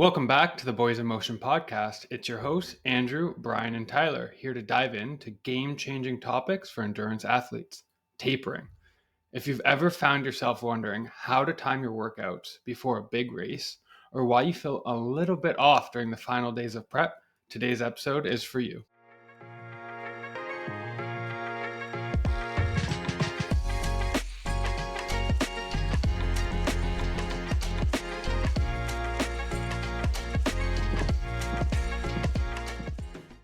Welcome back to the Boys in Motion podcast. It's your hosts, Andrew, Brian, and Tyler, here to dive into game-changing topics for endurance athletes, tapering. If you've ever found yourself wondering how to time your workouts before a big race, or why you feel a little bit off during the final days of prep, today's episode is for you.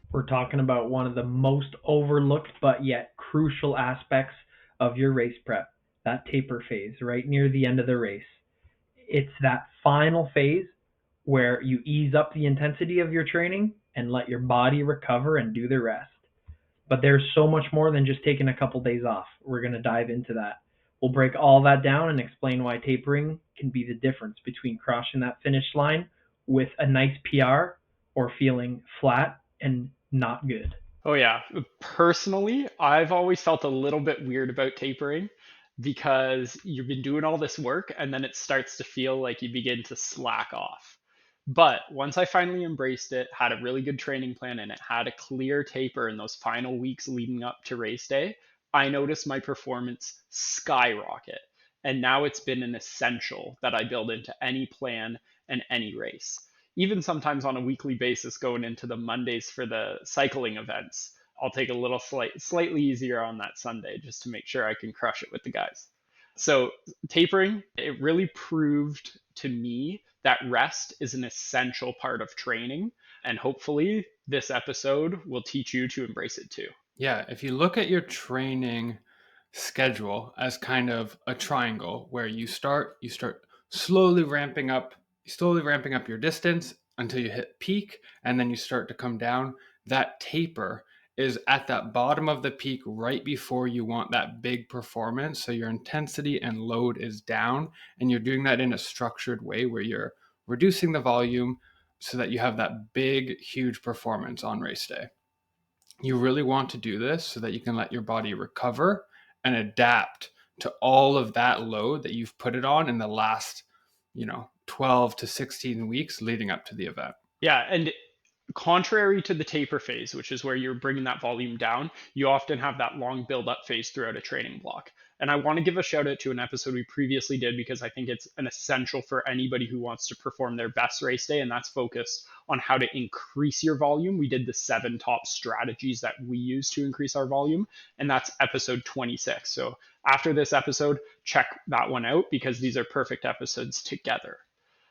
We're talking about one of the most overlooked but yet crucial aspects of your race prep, that taper phase right near the end of the race. It's that final phase where you ease up the intensity of your training and let your body recover and do the rest. But there's so much more than just taking a couple days off. We're going to dive into that. We'll break all that down and explain why tapering can be the difference between crossing that finish line with a nice PR or feeling flat and not good. Oh yeah. Personally, I've always felt a little bit weird about tapering because you've been doing all this work and then it starts to feel like you begin to slack off. But once I finally embraced it, had a really good training plan and it had a clear taper in those final weeks leading up to race day, I noticed my performance skyrocket. And now it's been an essential that I build into any plan and any race. Even sometimes on a weekly basis going into the Mondays for the cycling events, I'll take a little slightly easier on that Sunday just to make sure I can crush it with the guys. So tapering, it really proved to me that rest is an essential part of training. And hopefully this episode will teach you to embrace it too. Yeah, if you look at your training schedule as kind of a triangle where you start slowly ramping up your distance until you hit peak, and then you start to come down. That taper is at that bottom of the peak right before you want that big performance. So your intensity and load is down, and you're doing that in a structured way where you're reducing the volume so that you have that big, huge performance on race day. You really want to do this so that you can let your body recover and adapt to all of that load that you've put it on in the last, 12 to 16 weeks leading up to the event. Yeah. And contrary to the taper phase, which is where you're bringing that volume down, you often have that long build up phase throughout a training block. And I want to give a shout out to an episode we previously did because I think it's an essential for anybody who wants to perform their best race day. And that's focused on how to increase your volume. We did the 7 top strategies that we use to increase our volume. And that's episode 26. So after this episode, check that one out because these are perfect episodes together.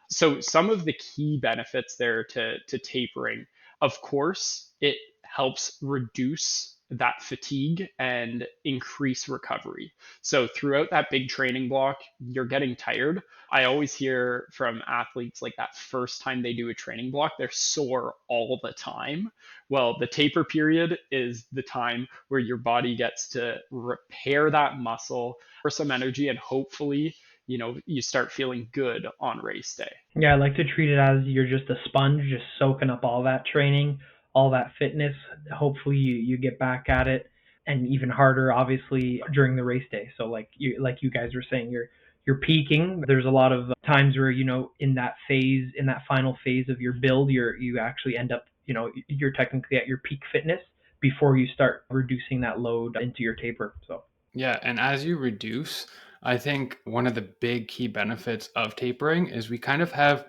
So some of the key benefits there to tapering, of course, it helps reduce that fatigue and increase recovery. So throughout that big training block, you're getting tired. I always hear from athletes like that first time they do a training block, they're sore all the time. Well, the taper period is the time where your body gets to repair that muscle for some energy and hopefully you start feeling good on race day. Yeah, I like to treat it as you're just a sponge, just soaking up all that training, all that fitness. Hopefully you get back at it, and even harder, obviously, during the race day. So like you guys were saying, you're peaking. There's a lot of times where in that phase, in that final phase of your build, you actually end up, you're technically at your peak fitness before you start reducing that load into your taper. So yeah, and as you reduce, I think one of the big key benefits of tapering is we kind of have,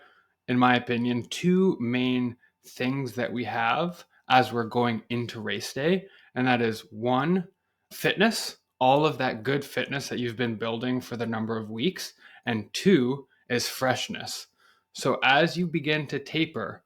in my opinion, 2 main things that we have as we're going into race day. And that is 1, fitness, all of that good fitness that you've been building for the number of weeks. And 2 is freshness. So as you begin to taper,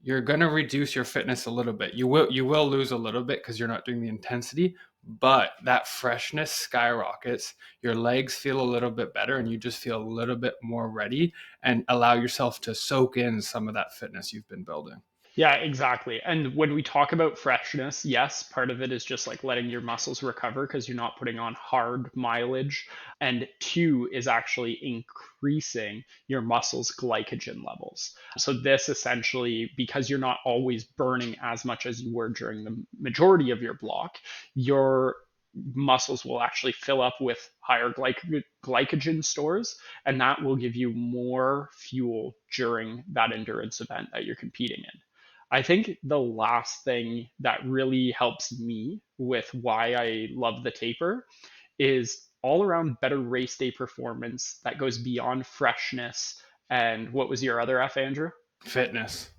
you're going to reduce your fitness a little bit. You will lose a little bit because you're not doing the intensity, but that freshness skyrockets. Your legs feel a little bit better and you just feel a little bit more ready and allow yourself to soak in some of that fitness you've been building. Yeah, exactly. And when we talk about freshness, yes, part of it is just like letting your muscles recover because you're not putting on hard mileage. And 2 is actually increasing your muscles' glycogen levels. So this essentially, because you're not always burning as much as you were during the majority of your block, you're muscles will actually fill up with higher glycogen stores, and that will give you more fuel during that endurance event that you're competing in. I think the last thing that really helps me with why I love the taper is all around better race day performance that goes beyond freshness. And what was your other F, Andrew? Fitness.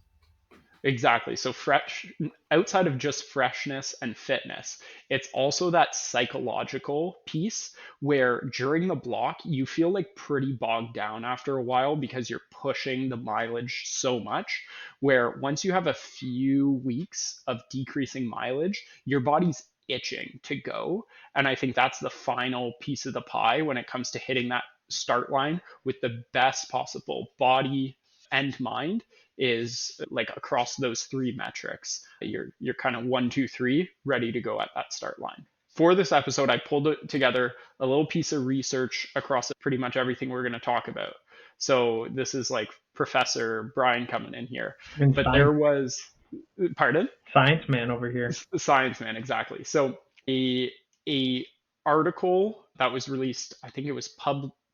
Exactly. So fresh, outside of just freshness and fitness, it's also that psychological piece where during the block you feel like pretty bogged down after a while because you're pushing the mileage so much. Where once you have a few weeks of decreasing mileage, your body's itching to go. And I think that's the final piece of the pie when it comes to hitting that start line with the best possible body and mind, is like across those three metrics. You're kind of 1, 2, 3 ready to go at that start line. For this episode, I pulled together a little piece of research across pretty much everything we're going to talk about. So this is like Professor Brian coming in here. And But science, there was, pardon? science man over here. Science man, exactly. So a article that was released, I think it was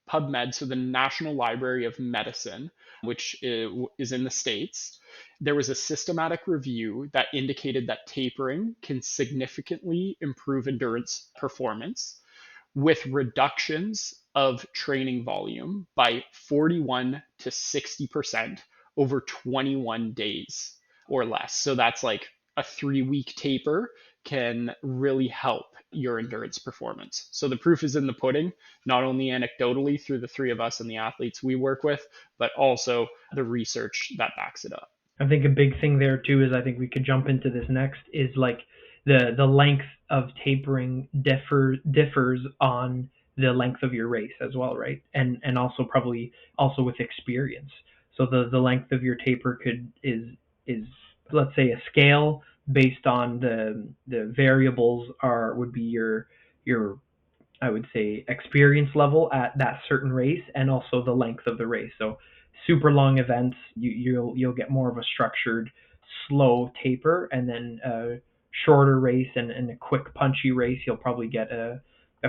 PubMed, so the National Library of Medicine, which is in the States. There was a systematic review that indicated that tapering can significantly improve endurance performance with reductions of training volume by 41 to 60% over 21 days or less. So that's like a 3 week taper can really help your endurance performance. So the proof is in the pudding, not only anecdotally through the three of us and the athletes we work with, but also the research that backs it up. I think a big thing there too is I think we could jump into this next is like the length of tapering differs on the length of your race as well, right? And also probably also with experience. So the length of your taper is let's say a scale based on the variables would be your I would say experience level at that certain race and also the length of the race. So super long events, you'll get more of a structured, slow taper, and then a shorter race and a quick punchy race, you'll probably get a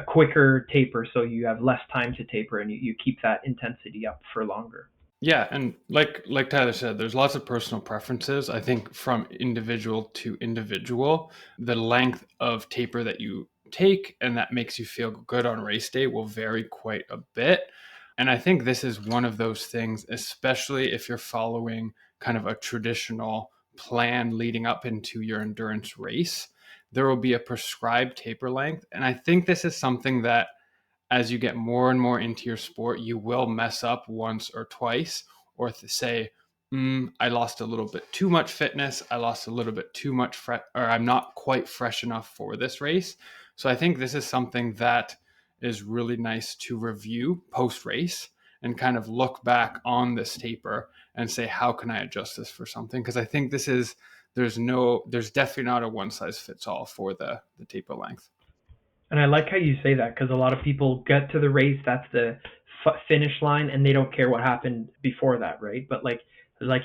quicker taper, so you have less time to taper and you keep that intensity up for longer. Yeah, and like Tyler said, there's lots of personal preferences. I think from individual to individual, the length of taper that you take and that makes you feel good on race day will vary quite a bit. And I think this is one of those things, especially if you're following kind of a traditional plan leading up into your endurance race. There will be a prescribed taper length. And I think this is something that as you get more and more into your sport, you will mess up once or twice, or say, I lost a little bit too much fitness. I lost a little bit too much, or I'm not quite fresh enough for this race. So I think this is something that is really nice to review post race and kind of look back on this taper and say, how can I adjust this for something? Because I think there's definitely not a one size fits all for the taper length. And I like how you say that because a lot of people get to the race, that's the finish line, and they don't care what happened before that, right? But like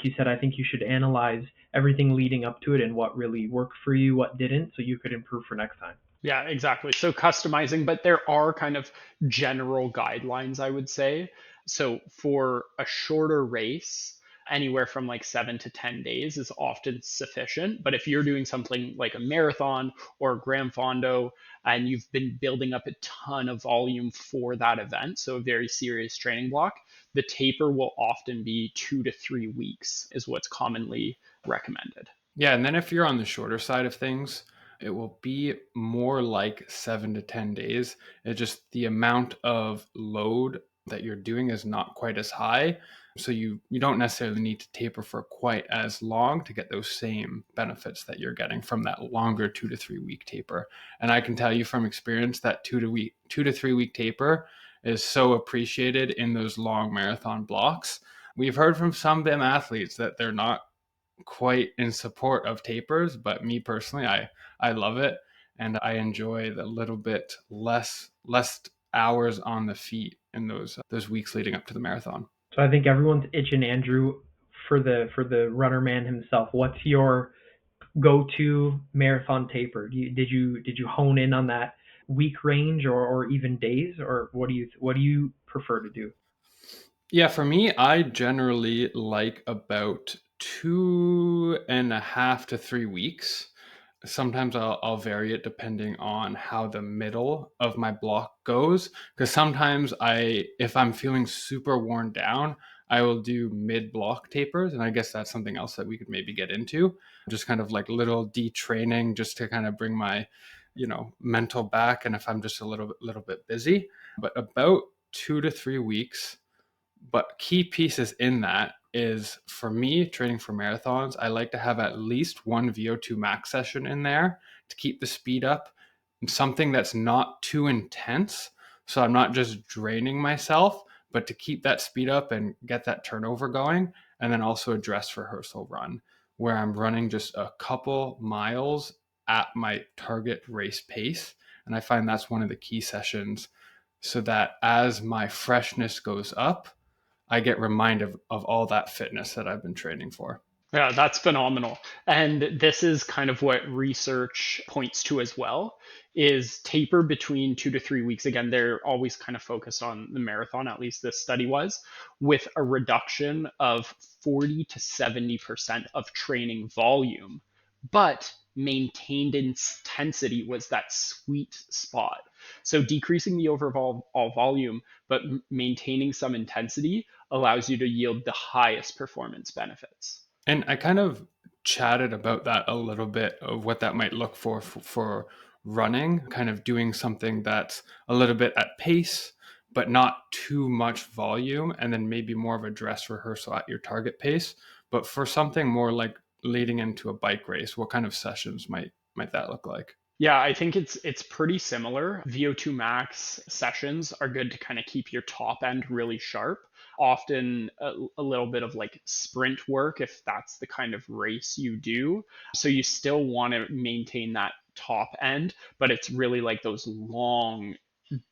you said, I think you should analyze everything leading up to it and what really worked for you, what didn't, so you could improve for next time. Yeah, exactly. So customizing, but there are kind of general guidelines, I would say. So for a shorter race, anywhere from like 7 to 10 days is often sufficient. But if you're doing something like a marathon or a Gran Fondo and you've been building up a ton of volume for that event, so a very serious training block, the taper will often be 2 to 3 weeks is what's commonly recommended. Yeah, and then if you're on the shorter side of things, it will be more like 7 to 10 days. It's just the amount of load that you're doing is not quite as high. So you don't necessarily need to taper for quite as long to get those same benefits that you're getting from that longer 2 to 3 week taper. And I can tell you from experience that 2 to 3 week taper is so appreciated in those long marathon blocks. We've heard from some BIM athletes that they're not quite in support of tapers, but me personally, I love it, and I enjoy the little bit less hours on the feet in those weeks leading up to the marathon. So I think everyone's itching, Andrew, for the runner man himself. What's your go-to marathon taper? Did you hone in on that week range, or even days, or what do you prefer to do? Yeah, for me, I generally like about 2.5 to 3 weeks. Sometimes I'll vary it depending on how the middle of my block goes. Because sometimes if I'm feeling super worn down, I will do mid block tapers. And I guess that's something else that we could maybe get into. Just kind of like little detraining just to kind of bring my, mental back. And if I'm just a little bit busy, but about 2 to 3 weeks. But key pieces in that is, for me, training for marathons, I like to have at least one VO2 max session in there to keep the speed up, something that's not too intense. So I'm not just draining myself, but to keep that speed up and get that turnover going. And then also a dress rehearsal run where I'm running just a couple miles at my target race pace. And I find that's one of the key sessions, so that as my freshness goes up, I get reminded of all that fitness that I've been training for. Yeah, that's phenomenal. And this is kind of what research points to as well, is taper between 2 to 3 weeks. Again, they're always kind of focused on the marathon, at least this study was, with a reduction of 40 to 70% of training volume, but maintained intensity was that sweet spot. So decreasing the overall all volume, but maintaining some intensity allows you to yield the highest performance benefits. And I kind of chatted about that a little bit, of what that might look for running, kind of doing something that's a little bit at pace, but not too much volume, and then maybe more of a dress rehearsal at your target pace. But for something more like leading into a bike race, what kind of sessions might that look like? Yeah, I think it's pretty similar. VO2 max sessions are good to kind of keep your top end really sharp. Often a little bit of like sprint work if that's the kind of race you do. So you still want to maintain that top end, but it's really like those long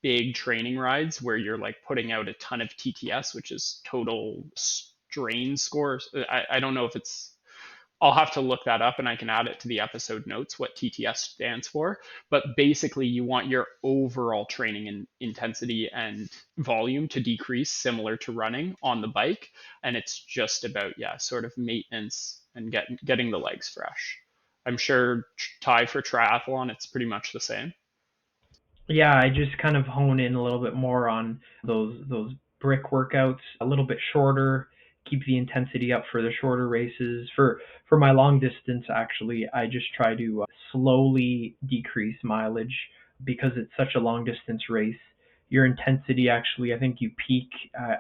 big training rides where you're like putting out a ton of TTS, which is total strain scores. I don't know if it's, I'll have to look that up and I can add it to the episode notes what TTS stands for. But basically, you want your overall training and intensity and volume to decrease, similar to running on the bike. And it's just about, yeah, sort of maintenance and getting the legs fresh. I'm sure Ty for triathlon, it's pretty much the same. Yeah, I just kind of hone in a little bit more on those brick workouts, a little bit shorter, keep the intensity up for the shorter races. For my long distance, actually, I just try to slowly decrease mileage because it's such a long distance race. Your intensity, actually, I think you peak.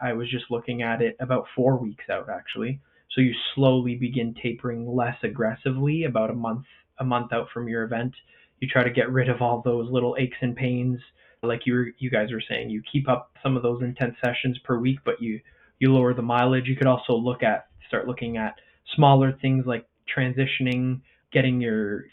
I was just looking at it about 4 weeks out, actually. So you slowly begin tapering less aggressively about a month out from your event. You try to get rid of all those little aches and pains, like you guys were saying. You keep up some of those intense sessions per week, but you lower the mileage. You could also start looking at smaller things like transitioning, getting your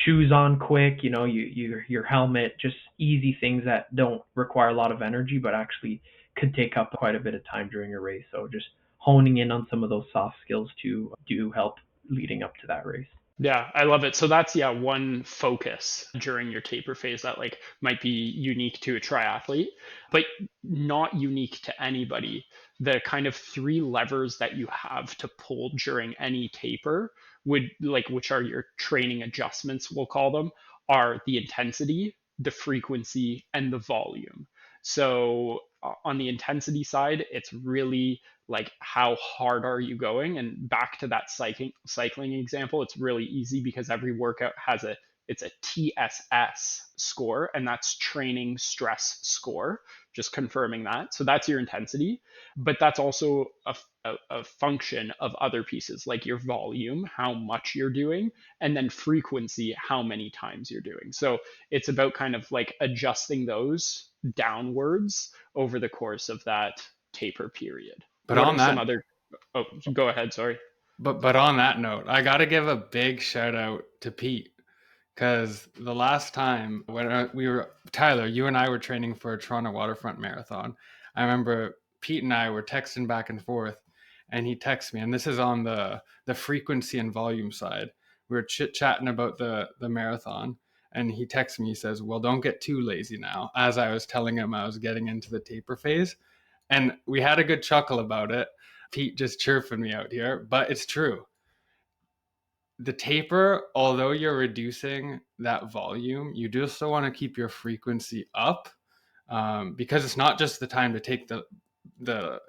shoes on quick, your helmet, just easy things that don't require a lot of energy but actually could take up quite a bit of time during a race. So just honing in on some of those soft skills to do help leading up to that race. Yeah, I love it. So that's, yeah, one focus during your taper phase that like might be unique to a triathlete, but not unique to anybody. The kind of three levers that you have to pull during any taper would like, which are your training adjustments, we'll call them, are the intensity, the frequency, and the volume. So on the intensity side, it's really like how hard are you going, and back to that cycling example, it's really easy because every workout has a TSS score, and that's training stress score, just confirming that. So that's your intensity, but that's also a function of other pieces like your volume, how much you're doing, and then frequency, how many times you're doing. So it's about kind of like adjusting those downwards over the course of that taper period. But What on are some that other? Oh, go ahead. Sorry. but on that note, I got to give a big shout out to Pete, because the last time when we were, Tyler, you and I were training for a Toronto Waterfront Marathon, I remember Pete and I were texting back and forth, and he texted me, and this is on the frequency and volume side. We were chit chatting about the marathon, And he texts me, he says, well, don't get too lazy now, as I was telling him I was getting into the taper phase. And we had a good chuckle about it. Pete just chirping me out here, but it's true. The taper, although you're reducing that volume, you do still want to keep your frequency up, because it's not just the time to take the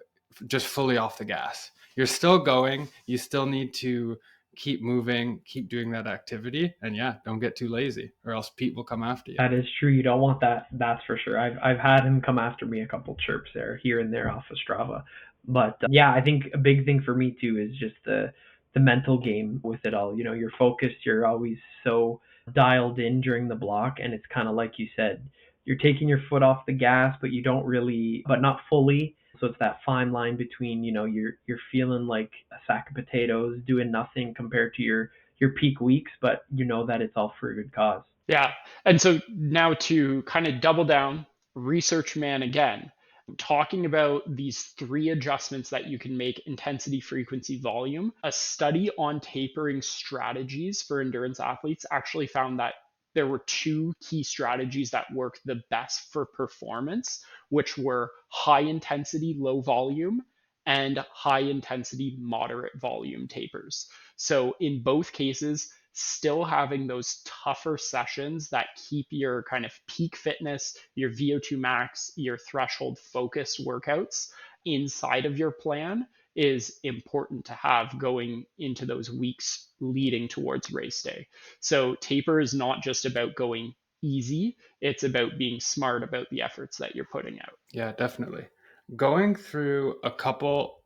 just fully off the gas. You're still going. You still need to keep moving, keep doing that activity, and yeah, don't get too lazy, or else Pete will come after you. That is true. You don't want that. That's for sure. I've had him come after me a couple chirps there, here and there off of Strava. But yeah, I think a big thing for me too is just the mental game with it all. You know, you're focused. You're always so dialed in during the block, and it's kind of like you said, you're taking your foot off the gas, but you don't really, but not fully. So it's that fine line between, you know, you're feeling like a sack of potatoes doing nothing compared to your peak weeks, but you know that it's all for a good cause. Yeah. And so now to kind of double down, research man again, talking about these three adjustments that you can make: intensity, frequency, volume. A study on tapering strategies for endurance athletes actually found that there were two key strategies that work the best for performance, which were high intensity, low volume, and high intensity, moderate volume tapers. So in both cases, still having those tougher sessions that keep your kind of peak fitness, your VO2 max, your threshold focused workouts inside of your plan is important to have going into those weeks leading towards race day. So taper is not just about going easy, it's about being smart about the efforts that you're putting out. Yeah, definitely. Going through a couple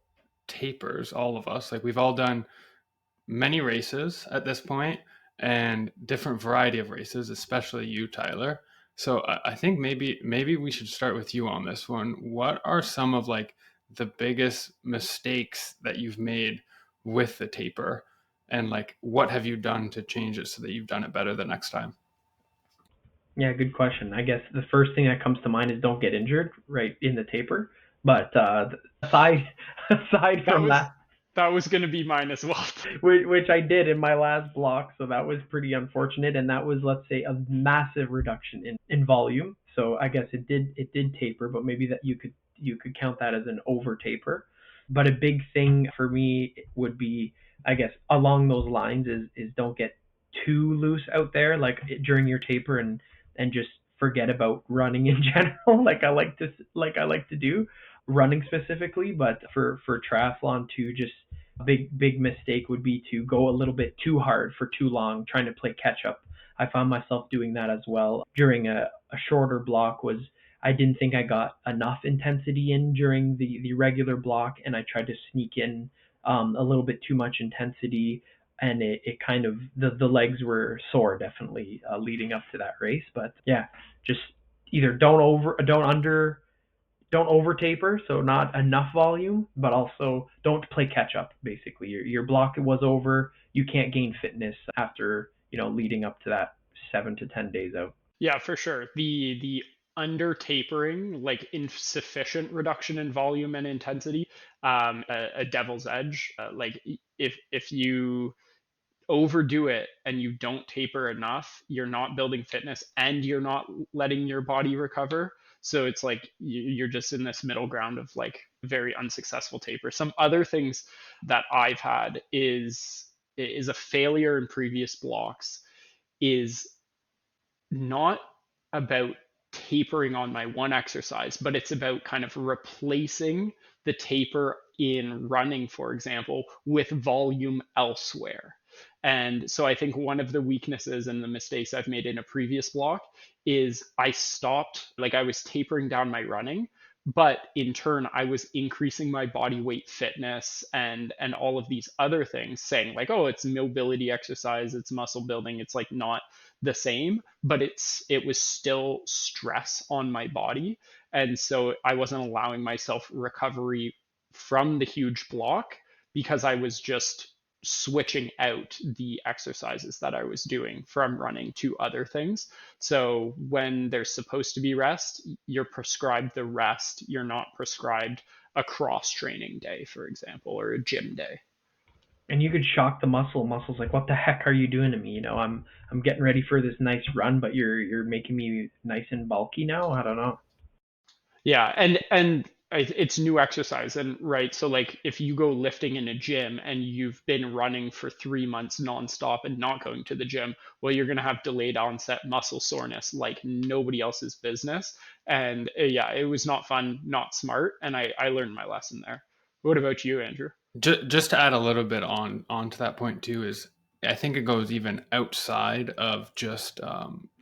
tapers, all of us, like we've all done many races at this point and different variety of races, especially you, Tyler. So I think maybe we should start with you on this one. What are some of like the biggest mistakes that you've made with the taper, and like what have you done to change it so that you've done it better the next time? Yeah, good question. I guess the first thing that comes to mind is don't get injured right in the taper. But aside aside That from was that, that was going to be mine as well. which I did in my last block, so that was pretty unfortunate, and that was, let's say, a massive reduction in volume. So I guess it did taper, but maybe that you could count that as an over taper. But a big thing for me would be, I guess, along those lines is don't get too loose out there, like during your taper, and just forget about running in general, like I like to do, running specifically. But for triathlon too, just big mistake would be to go a little bit too hard for too long, trying to play catch up. I found myself doing that as well during a shorter block. Was I didn't think I got enough intensity in during the regular block, and I tried to sneak in a little bit too much intensity, and it kind of the legs were sore definitely leading up to that race. But yeah, just either don't over taper, so not enough volume, but also don't play catch up. Basically, your block was over. You can't gain fitness after leading up to that 7 to 10 days out. Yeah, for sure. The under tapering, like insufficient reduction in volume and intensity, a devil's edge. Like if you overdo it and you don't taper enough, you're not building fitness and you're not letting your body recover. So it's like you're just in this middle ground of like very unsuccessful taper. Some other things that I've had is a failure in previous blocks is not about tapering on my one exercise, but it's about kind of replacing the taper in running, for example, with volume elsewhere. And so I think one of the weaknesses and the mistakes I've made in a previous block is I stopped, like I was tapering down my running, but in turn I was increasing my body weight fitness and all of these other things, saying like, oh, it's mobility exercise, it's muscle building, it's like not the same, but it was still stress on my body. And so I wasn't allowing myself recovery from the huge block because I was just switching out the exercises that I was doing from running to other things. So when there's supposed to be rest, you're prescribed the rest. You're not prescribed a cross training day, for example, or a gym day. And you could shock the muscle's like, what the heck are you doing to me? I'm getting ready for this nice run, but you're making me nice and bulky now. I don't know. Yeah, and it's new exercise, and right. So like if you go lifting in a gym and you've been running for 3 months nonstop and not going to the gym, well, you're gonna have delayed onset muscle soreness like nobody else's business. And yeah, it was not fun, not smart, and I learned my lesson there. What about you, Andrew? Just to add a little bit onto that point too is I think it goes even outside of just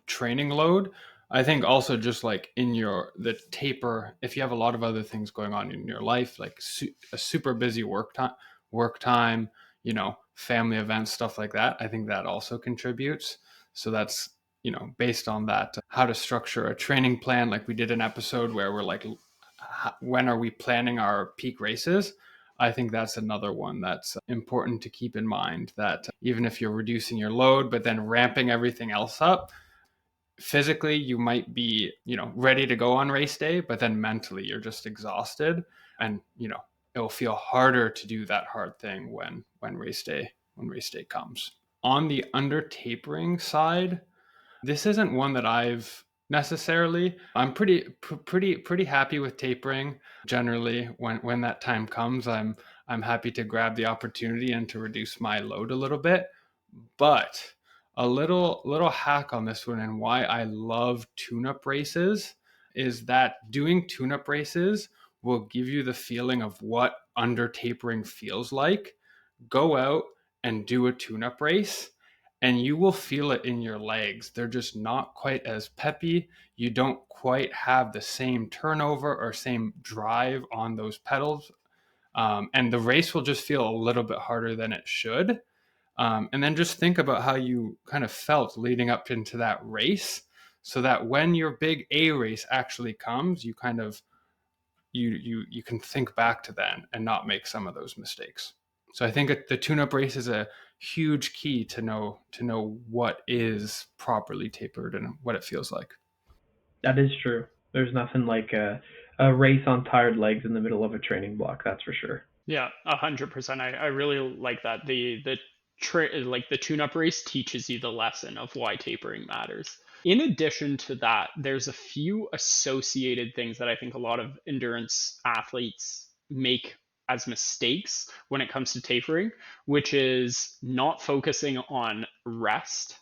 training load. I think also just like in the taper, if you have a lot of other things going on in your life, like a super busy work time, family events, stuff like that. I think that also contributes. So that's based on that, how to structure a training plan. Like we did an episode where we're like, when are we planning our peak races? I think that's another one that's important to keep in mind, that even if you're reducing your load, but then ramping everything else up, physically you might be, ready to go on race day, but then mentally you're just exhausted, and, it'll feel harder to do that hard thing when race day comes. On the under tapering side, this isn't one that I've necessarily. I'm pretty happy with tapering. Generally, when that time comes, I'm happy to grab the opportunity and to reduce my load a little bit. But a little hack on this one, and why I love tune-up races, is that doing tune-up races will give you the feeling of what under tapering feels like. Go out and do a tune-up race, and you will feel it in your legs. They're just not quite as peppy. You don't quite have the same turnover or same drive on those pedals. And the race will just feel a little bit harder than it should. And then just think about how you kind of felt leading up into that race, so that when your big A race actually comes, you kind of you can think back to then and not make some of those mistakes. So I think the tune-up race is a huge key to know what is properly tapered and what it feels like. That is true. There's nothing like a race on tired legs in the middle of a training block. That's for sure. Yeah, 100%. I really like that. Like the tune-up race teaches you the lesson of why tapering matters. In addition to that, there's a few associated things that I think a lot of endurance athletes make as mistakes when it comes to tapering, which is not focusing on rest.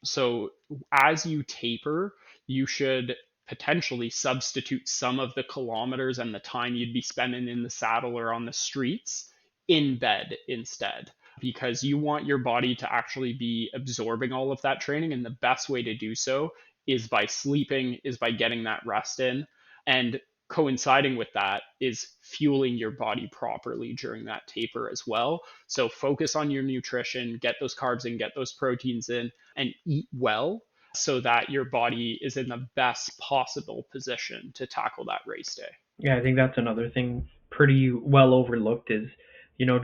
So as you taper, you should potentially substitute some of the kilometers and the time you'd be spending in the saddle or on the streets in bed instead, because you want your body to actually be absorbing all of that training. And the best way to do so is by sleeping, is by getting that rest in. And coinciding with that is fueling your body properly during that taper as well. So focus on your nutrition, get those carbs in, get those proteins in, and eat well so that your body is in the best possible position to tackle that race day. Yeah, I think that's another thing pretty well overlooked is,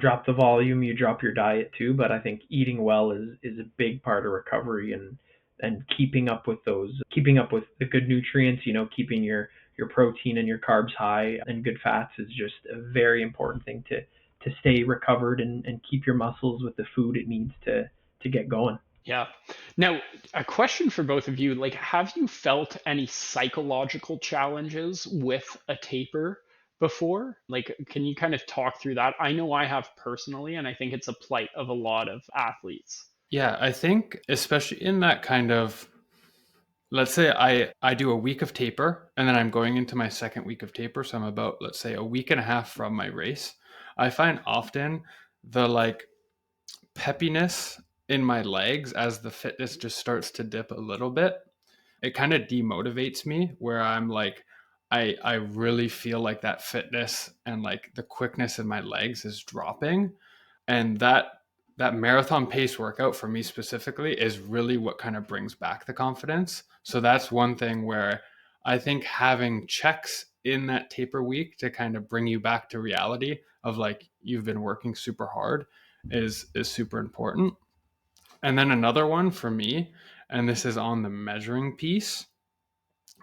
drop the volume, you drop your diet too, but I think eating well is a big part of recovery, and keeping up with the good nutrients, keeping your protein and your carbs high and good fats is just a very important thing to stay recovered and keep your muscles with the food it needs to get going. Yeah. Now, a question for both of you, like, have you felt any psychological challenges with a taper before? Like, can you kind of talk through that? I know I have personally, and I think it's a plight of a lot of athletes. Yeah, I think especially in that kind of, let's say I do a week of taper and then I'm going into my second week of taper, so I'm about, let's say, a week and a half from my race. I find often the like peppiness in my legs as the fitness just starts to dip a little bit. It kind of demotivates me, where I'm like, I really feel like that fitness and like the quickness in my legs is dropping. And that marathon pace workout for me specifically is really what kind of brings back the confidence. So that's one thing where I think having checks in that taper week to kind of bring you back to reality of like you've been working super hard is super important. And then another one for me, and this is on the measuring piece,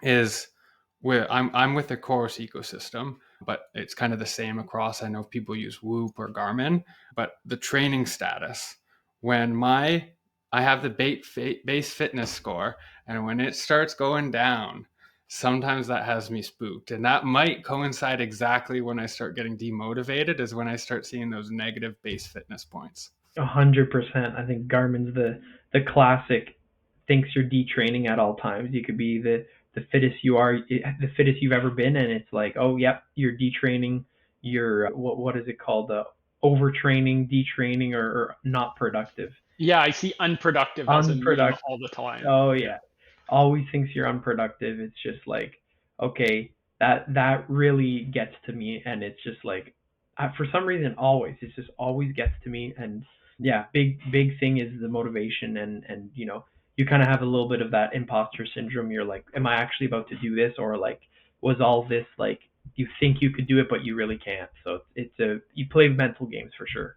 is where I'm with the course ecosystem. but it's kind of the same across. I know people use Whoop or Garmin, but the training status, when I have the base fitness score, and when it starts going down, sometimes that has me spooked. And that might coincide exactly when I start getting demotivated, is when I start seeing those negative base fitness points. 100%. I think Garmin's the classic. Thinks you're detraining at all times. You could be the fittest the fittest you've ever been, and it's like, oh, yep, you're detraining. You're what is it called? Overtraining, detraining, or not productive. Yeah, I see unproductive as a meme Unproductive. all the time. Oh Yeah. yeah, always thinks you're unproductive. It's just like, okay, that really gets to me, and it's just like, for some reason, always it just always gets to me, and yeah, big thing is the motivation, and you kind of have a little bit of that imposter syndrome. You're like, am I actually about to do this, or like, was all this like you think you could do it, but you really can't. So you play mental games for sure.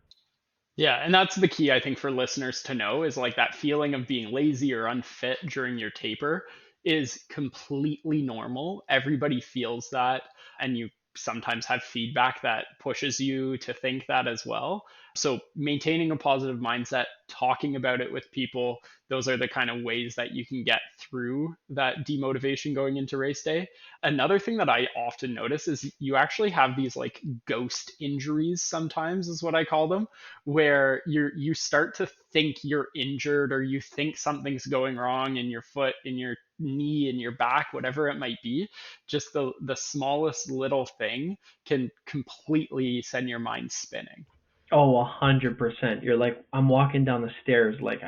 Yeah, and that's the key I think for listeners to know is like that feeling of being lazy or unfit during your taper is completely normal. Everybody feels that, and you sometimes have feedback that pushes you to think that as well. So maintaining a positive mindset, talking about it with people, those are the kind of ways that you can get through that demotivation going into race day. Another thing that I often notice is you actually have these like ghost injuries sometimes is what I call them, where you start to think you're injured or you think something's going wrong in your foot, in your knee, in your back, whatever it might be. Just the smallest little thing can completely send your mind spinning. Oh, 100%. You're like, I'm walking down the stairs, like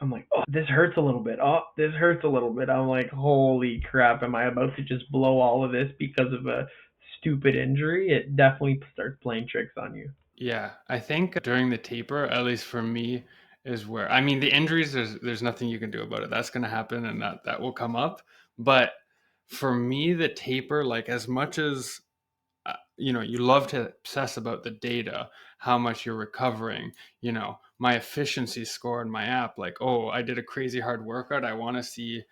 I'm like, oh, this hurts a little bit. Oh, this hurts a little bit. I'm like, holy crap, am I about to just blow all of this because of a stupid injury? It definitely starts playing tricks on you. Yeah, I think during the taper, at least for me, is where, I mean, the injuries, there's nothing you can do about it. That's going to happen, and that will come up. But for me, the taper, like, as much as you love to obsess about the data, how much you're recovering, my efficiency score in my app, like, oh, I did a crazy hard workout, I want to see,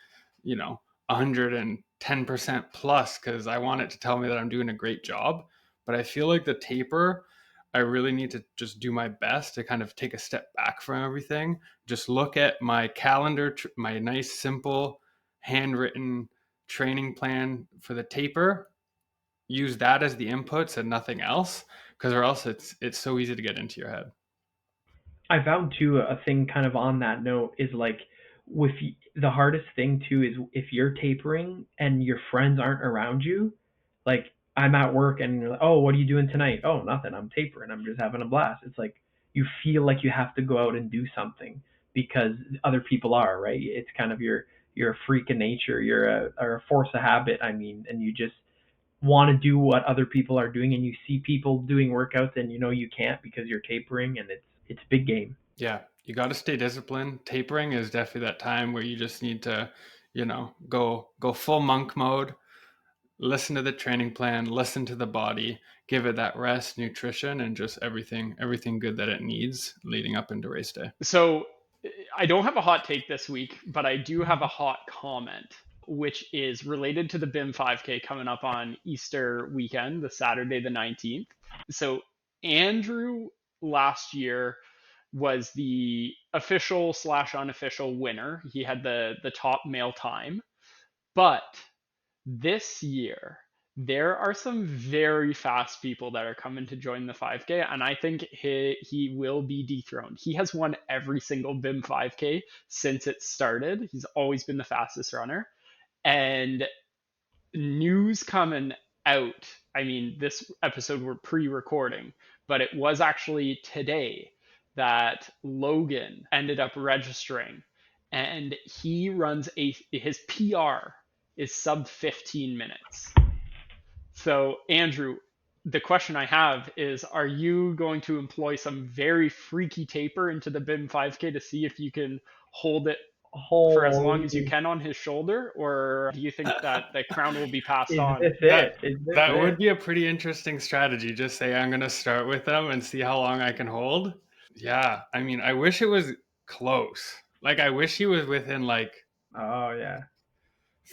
110% plus, because I want it to tell me that I'm doing a great job. But I feel like the taper, I really need to just do my best to kind of take a step back from everything, just look at my calendar, my nice simple handwritten training plan for the taper, use that as the inputs and nothing else, because or else it's so easy to get into your head. I found too a thing kind of on that note is like with the hardest thing too is if you're tapering and your friends aren't around you, like I'm at work and you're like, oh, what are you doing tonight? Oh, nothing. I'm tapering. I'm just having a blast. It's like you feel like you have to go out and do something because other people are, right? It's kind of you're a freak of nature. You're a force of habit. I mean, and you just want to do what other people are doing, and you see people doing workouts and you can't because you're tapering, and it's big game. Yeah, you got to stay disciplined. Tapering is definitely that time where you just need to, go full monk mode, listen to the training plan, listen to the body, give it that rest, nutrition, and just everything good that it needs leading up into race day. So I don't have a hot take this week, but I do have a hot comment, which is related to the BIM 5K coming up on Easter weekend, the Saturday the 19th. So Andrew last year was the official slash unofficial winner. He had the top male time. But this year, there are some very fast people that are coming to join the 5K, and I think he will be dethroned. He has won every single BIM 5K since it started. He's always been the fastest runner. And news coming out. I mean, this episode we're pre-recording, but it was actually today that Logan ended up registering, and he runs his PR is sub 15 minutes. So, Andrew, the question I have is, are you going to employ some very freaky taper into the BIM 5K to see if you can hold it for as long as you Holy, can on his shoulder, or do you think that the crown will be passed is on? this that it? Is this that would it? be a pretty interesting strategy. Just say I'm going to start with them and see how long I can hold. Yeah, I mean, I wish it was close. Like, I wish he was within like Oh yeah.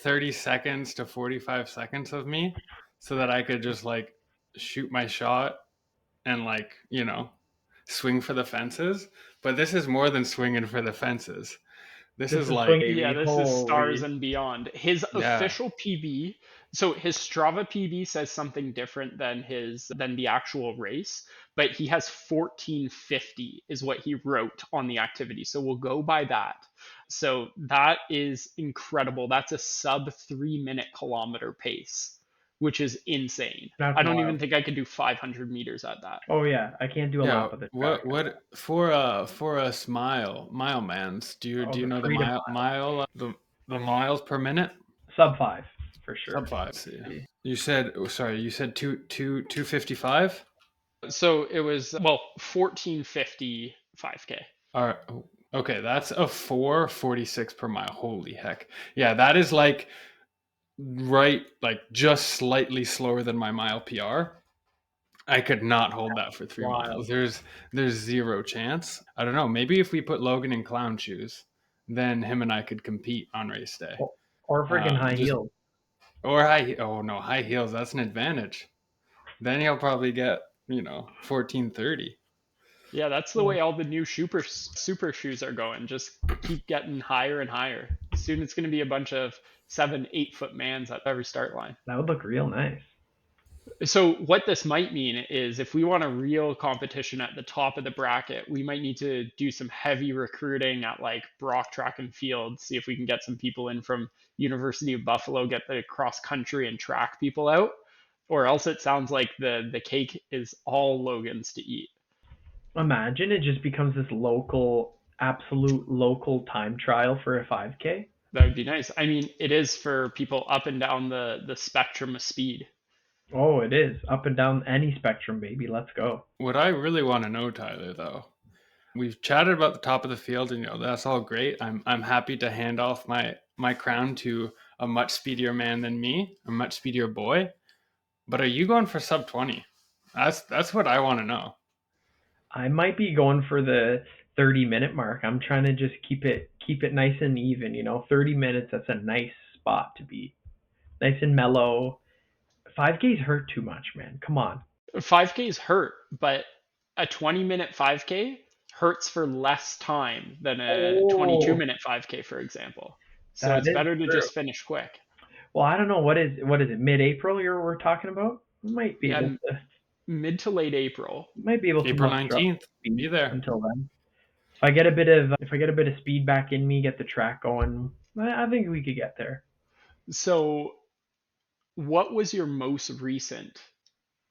30 seconds to 45 seconds of me, so that I could just like shoot my shot and swing for the fences. But this is more than swinging for the fences. This This is is like, swing, Yeah, baby. this is stars Holy. and beyond. His yeah, official PB, so his Strava PB says something different than the actual race, but he has 1450 is what he wrote on the activity. So we'll go by that. So that is incredible. That's a sub 3 minute kilometer pace, which is insane. That's I don't even wild. think I could do 500 meters at that. Oh yeah, I can't do a yeah. lap of the track. What for us mile mans? Do Oh, you the know the freedom the miles per minute? sub 5 for Sub sure. five. Let's see. You said, sorry, you said 255. So it was, well, 1450 5K. All right. Okay, that's a 446 per mile. Holy heck. Yeah, that is like just slightly slower than my mile PR. I could not hold that for 3 miles. Wild. There's zero chance. I don't know. Maybe if we put Logan in clown shoes, then him and I could compete on race day. Or freaking high Just heels. or high. Oh no, high heels. That's an advantage. Then he'll probably get 1430. Yeah, that's the way all the new super shoes are going. Just keep getting higher and higher. Soon it's going to be a bunch of 7, 8 foot mans at every start line. That would look real nice. So what this might mean is if we want a real competition at the top of the bracket, we might need to do some heavy recruiting at like Brock Track and Field, see if we can get some people in from University of Buffalo, get the cross country and track people out. Or else it sounds like the cake is all Logan's to eat. Imagine it just becomes this absolute local time trial for a 5K. That would be nice. I mean, it is for people up and down the spectrum of speed. Oh, it is up and down any spectrum, baby. Let's go. What I really want to know, Tyler, though, we've chatted about the top of the field, and that's all great. I'm happy to hand off my crown to a much speedier man than me, a much speedier boy. But are you going for sub 20? That's what I want to know. I might be going for the 30-minute mark. I'm trying to just keep it nice and even, 30 minutes, that's a nice spot to be. Nice and mellow. 5Ks hurt too much, man. Come on. 5Ks hurt, but a 20-minute 5K hurts for less time than a Oh, 22-minute 5K, for example. So that it's is better to true. just finish quick. Well, I don't know what is it, mid-April we're talking about? Might be able Yeah, to mid to late April. April muster up 19th. speed Be there. until then. If I get a bit of speed back in me, get the track going, I think we could get there. So what was your most recent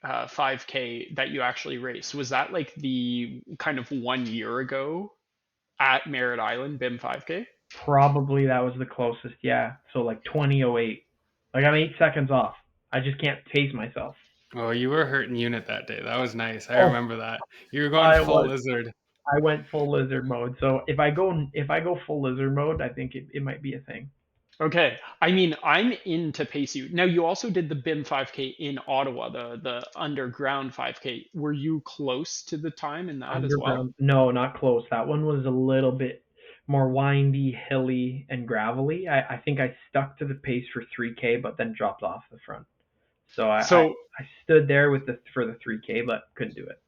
5K that you actually raced? Was that like the kind of 1 year ago at Merritt Island BIM 5K? Probably that was the closest, yeah. So like 2008. Like I'm 8 seconds off. I just can't pace myself. Oh, you were hurting unit that day. That was nice. I Oh, remember that. You were going I full was. lizard. I went full lizard mode. So if I go full lizard mode, I think it might be a thing. Okay. I mean, I'm in to pace you. Now, you also did the BIM 5K in Ottawa, the underground 5K. Were you close to the time in that as well? Underground, no, not close. That one was a little bit more windy, hilly, and gravelly. I think I stuck to the pace for 3K, but then dropped off the front. So So I stood there for the 3K, but couldn't do it.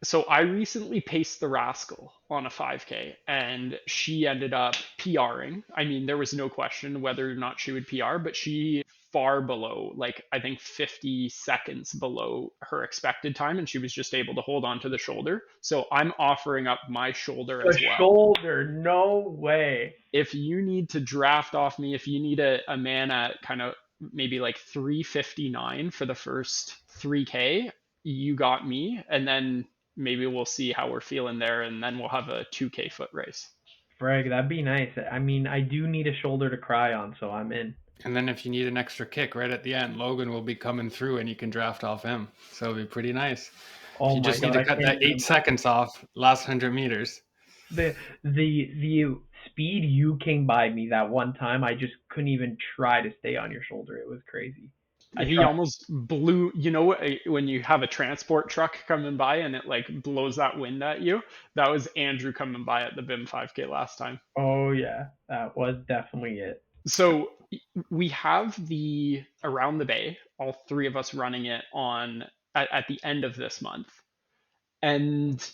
so I recently paced the Rascal on a 5K, and she ended up PRing. I mean, there was no question whether or not she would PR, but she far below, like I think 50 seconds below her expected time, and she was just able to hold on to the shoulder. So I'm offering up my shoulder The as well. shoulder, no way. If you need to draft off me, if you need a man at kind of maybe like 359 for the first 3K, you got me. And then maybe we'll see how we're feeling there. And then we'll have a 2K foot race. Frag, that'd be nice. I mean, I do need a shoulder to cry on, so I'm in. And then if you need an extra kick right at the end, Logan will be coming through and you can draft off him. So it'll be pretty nice. If Oh you my just need god, to I cut can't that even. 8 seconds off last 100 meters. The speed you came by me that one time, I just couldn't even try to stay on your shoulder. It was crazy. I He tried. almost blew, when you have a transport truck coming by and it like blows that wind at you. That was Andrew coming by at the BIM 5K last time. Oh yeah, that was definitely it. So we have the Around the Bay, all three of us running it on at the end of this month. And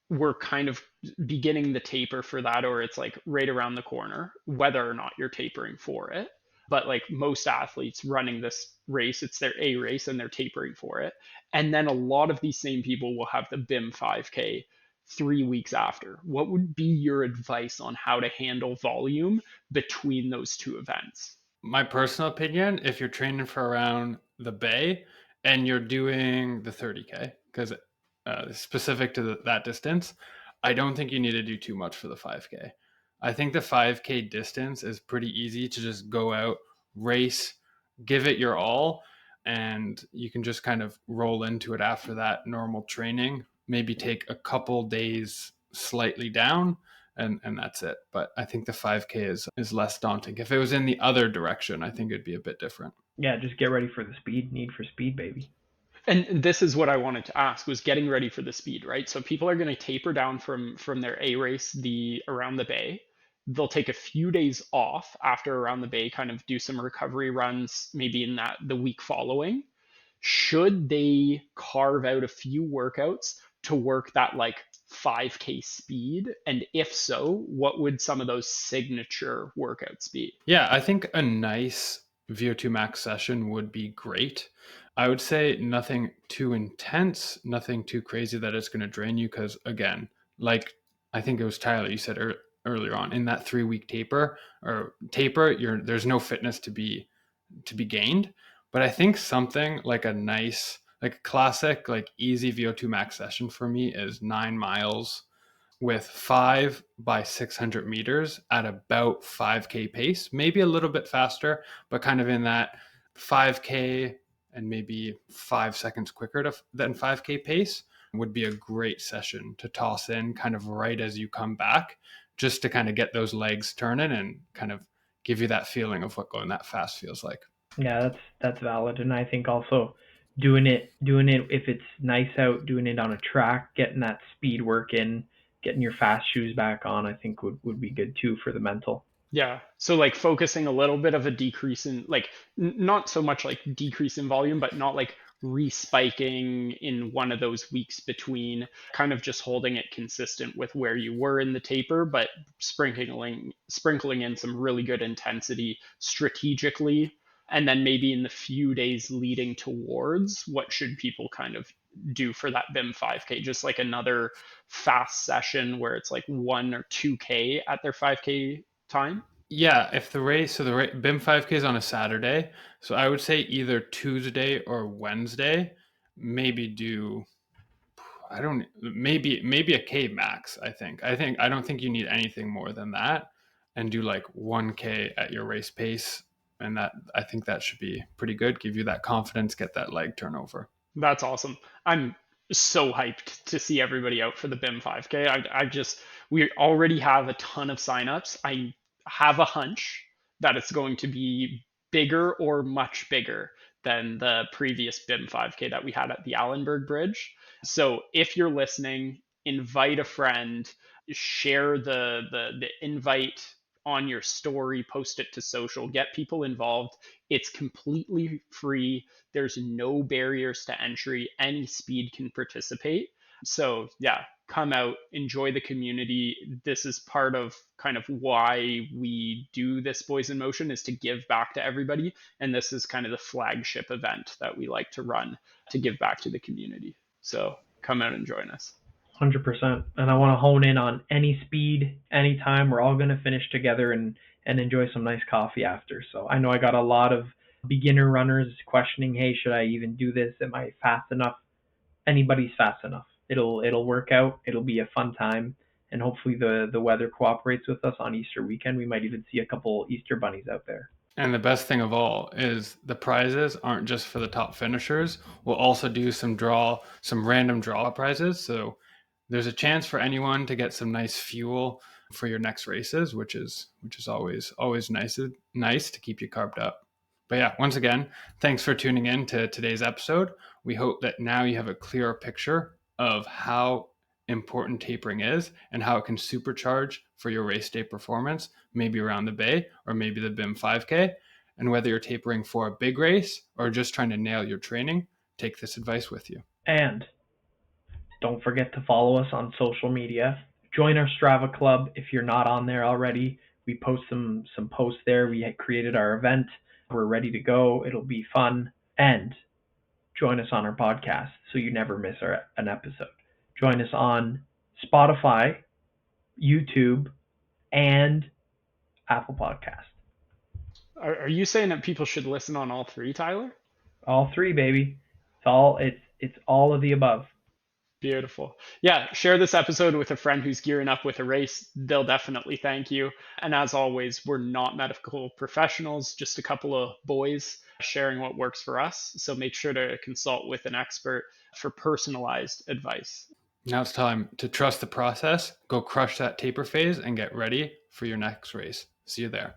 we're kind of beginning the taper for that, or it's like right around the corner, whether or not you're tapering for it. But like most athletes running this race, it's their A race and they're tapering for it. And then a lot of these same people will have the BIM 5K 3 weeks after. What would be your advice on how to handle volume between those two events? My personal opinion, if you're training for around the Bay and you're doing the 30K, because specific to that distance, I don't think you need to do too much for the 5K. I think the 5K distance is pretty easy to just go out, race, give it your all, and you can just kind of roll into it after that normal training. Maybe take a couple days slightly down, and that's it. But I think the 5K is less daunting. If it was in the other direction, I think it'd be a bit different. Yeah, just get ready for the speed. Need for speed, baby. And this is what I wanted to ask, was getting ready for the speed, right? So people are going to taper down from their A race, the around the Bay. They'll take a few days off after around the Bay, kind of do some recovery runs, maybe in that the week following. Should they carve out a few workouts to work that like 5K speed? And if so, what would some of those signature workouts be? Yeah, I think a nice VO2 max session would be great. I would say nothing too intense, nothing too crazy that it's going to drain you. Because again, like I think it was Tyler, you said earlier on, in that 3 week taper, there's no fitness to be gained. But I think something like a nice, like a classic, like easy VO2 max session for me is 9 miles with 5 by 600 meters at about 5K pace, maybe a little bit faster, but kind of in that 5K and maybe 5 seconds quicker than 5K pace would be a great session to toss in kind of right as you come back, just to kind of get those legs turning and kind of give you that feeling of what going that fast feels like. Yeah, that's valid, and I think also doing it if it's nice out, doing it on a track, getting that speed work in, getting your fast shoes back on, I think would be good too for the mental. Yeah. So like focusing a little bit of a decrease in like not so much like decrease in volume, but not like respiking in one of those weeks between, kind of just holding it consistent with where you were in the taper, but sprinkling in some really good intensity strategically. And then maybe in the few days leading towards, what should people kind of do for that BIM 5K? Just like another fast session where it's like 1 or 2K at their 5K time. Yeah, if the BIM 5K is on a Saturday, so I would say either Tuesday or Wednesday, maybe do I don't maybe a K max, I don't think you need anything more than that, and do like 1K at your race pace, and that I think that should be pretty good, give you that confidence, get that leg turnover. That's awesome. I'm so hyped to see everybody out for the BIM 5K. We already have a ton of signups. I have a hunch that it's going to be bigger or much bigger than the previous BIM 5K that we had at the Allenberg Bridge. So if you're listening, invite a friend, share the invite on your story, post it to social, get people involved. It's completely free. There's no barriers to entry. Any speed can participate. So, yeah, come out, enjoy the community. This is part of kind of why we do this Boys in Motion, is to give back to everybody. And this is kind of the flagship event that we like to run to give back to the community. So, come out and join us. 100%. And I want to hone in on any speed, anytime. We're all going to finish together and enjoy some nice coffee after. So I know I got a lot of beginner runners questioning, hey, should I even do this? Am I fast enough? Anybody's fast enough. It'll work out. It'll be a fun time. And hopefully the weather cooperates with us on Easter weekend. We might even see a couple Easter bunnies out there. And the best thing of all is the prizes aren't just for the top finishers. We'll also do some random draw prizes. So there's a chance for anyone to get some nice fuel for your next races, which is always nice to keep you carved up. But yeah, once again, thanks for tuning in to today's episode. We hope that now you have a clearer picture of how important tapering is and how it can supercharge for your race day performance, maybe around the Bay or maybe the BIM 5K. And whether you're tapering for a big race or just trying to nail your training, take this advice with you. And don't forget to follow us on social media. Join our Strava club if you're not on there already. We post some posts there. We had created our event. We're ready to go. It'll be fun. And join us on our podcast so you never miss an episode. Join us on Spotify, YouTube, and Apple Podcast. Are you saying that people should listen on all three, Tyler? All three, baby. It's all of the above. Beautiful. Yeah, share this episode with a friend who's gearing up with a race. They'll definitely thank you. And as always, we're not medical professionals, just a couple of boys sharing what works for us. So make sure to consult with an expert for personalized advice. Now it's time to trust the process, go crush that taper phase, and get ready for your next race. See you there.